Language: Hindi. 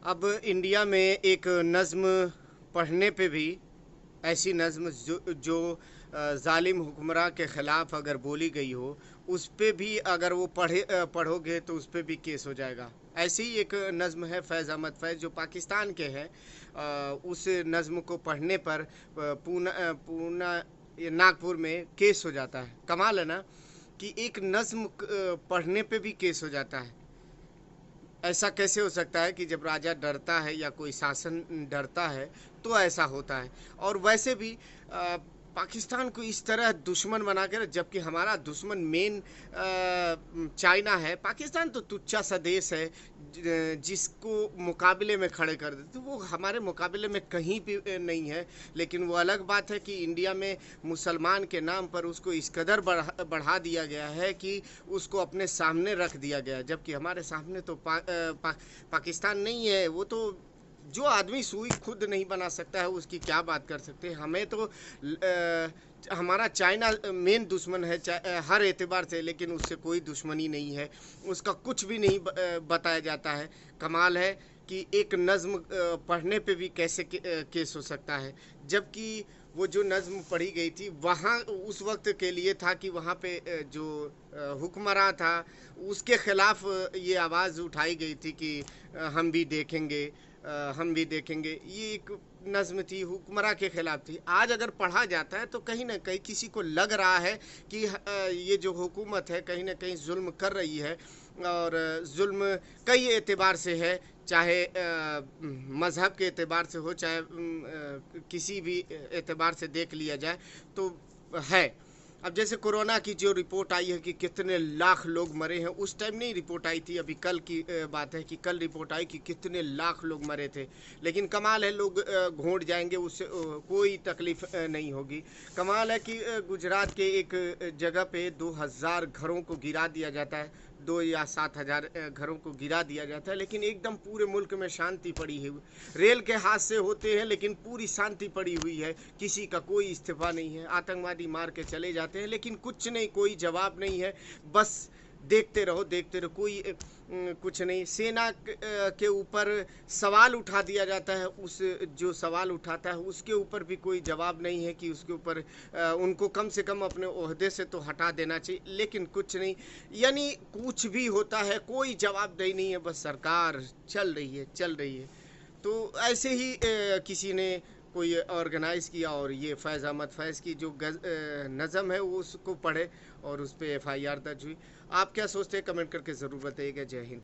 अब इंडिया में एक नज़्म पढ़ने पे भी ऐसी नज़्म जो ज़ालिम हुक्मरान के ख़िलाफ़ अगर बोली गई हो, उस पे भी अगर वो पढ़ोगे तो उस पे भी केस हो जाएगा। ऐसी ही एक नज़्म है फ़ैज़ अहमद फ़ैज़ जो पाकिस्तान के हैं। उस नज़्म को पढ़ने पर पूना ये नागपुर में केस हो जाता है। कमाल है ना कि एक नज़्म पढ़ने पे भी केस हो जाता है। ऐसा कैसे हो सकता है कि जब राजा डरता है या कोई शासन डरता है तो ऐसा होता है। और वैसे भी पाकिस्तान को इस तरह दुश्मन बनाकर, जबकि हमारा दुश्मन मेन चाइना है। पाकिस्तान तो तुच्छा सा देश है जिसको मुकाबले में खड़े कर देते, तो वो हमारे मुकाबले में कहीं भी नहीं है। लेकिन वो अलग बात है कि इंडिया में मुसलमान के नाम पर उसको इस कदर बढ़ा दिया गया है कि उसको अपने सामने रख दिया गया, जबकि हमारे सामने तो पाकिस्तान नहीं है। वो तो जो आदमी सुई खुद नहीं बना सकता है उसकी क्या बात कर सकते हैं। हमें तो हमारा चाइना मेन दुश्मन है हर एतबार से, लेकिन उससे कोई दुश्मनी नहीं है, उसका कुछ भी नहीं बताया जाता है। कमाल है कि एक नज़्म पढ़ने पे भी कैसे केस हो सकता है, जबकि वो जो नज़्म पढ़ी गई थी वहाँ उस वक्त के लिए था कि वहाँ पे जो हुक्मरान था उसके ख़िलाफ़ ये आवाज़ उठाई गई थी कि हम भी देखेंगे, हम भी देखेंगे। ये एक नज़्म थी, हुक्मरान के ख़िलाफ़ थी। आज अगर पढ़ा जाता है तो कहीं न कहीं किसी को लग रहा है कि ये जो हुकूमत है कहीं न कहीं जुल्म कर रही है, और जुल्म कई एतबार से है, चाहे मज़हब के एतबार से हो, चाहे किसी भी एतबार से देख लिया जाए तो है। अब जैसे कोरोना की जो रिपोर्ट आई है कि कितने लाख लोग मरे हैं, उस टाइम नहीं रिपोर्ट आई थी, अभी कल की बात है कि कल रिपोर्ट आई कि कितने लाख लोग मरे थे। लेकिन कमाल है, लोग घोंट जाएंगे, उससे कोई तकलीफ नहीं होगी। कमाल है कि गुजरात के एक जगह पे 2000 घरों को गिरा दिया जाता है, 2 या 7000 घरों को गिरा दिया जाता है, लेकिन एकदम पूरे मुल्क में शांति पड़ी है। रेल के हादसे होते हैं लेकिन पूरी शांति पड़ी हुई है, किसी का कोई इस्तीफा नहीं है। आतंकवादी मार के चले जाते हैं लेकिन कुछ नहीं, कोई जवाब नहीं है, बस देखते रहो देखते रहो, कोई कुछ नहीं। सेना के ऊपर सवाल उठा दिया जाता है, उस जो सवाल उठाता है उसके ऊपर भी कोई जवाब नहीं है कि उसके ऊपर उनको कम से कम अपने ओहदे से तो हटा देना चाहिए, लेकिन कुछ नहीं। यानी कुछ भी होता है कोई जवाबदेही नहीं है, बस सरकार चल रही है चल रही है। तो ऐसे ही किसी ने कोई ऑर्गेनाइज़ किया और ये फ़ैज़ अहमद फ़ैज़ की जो नज़म है वो उसको पढ़े और उस पर FIR दर्ज हुई। आप क्या सोचते हैं, कमेंट करके ज़रूर बताइएगा। जय हिंद।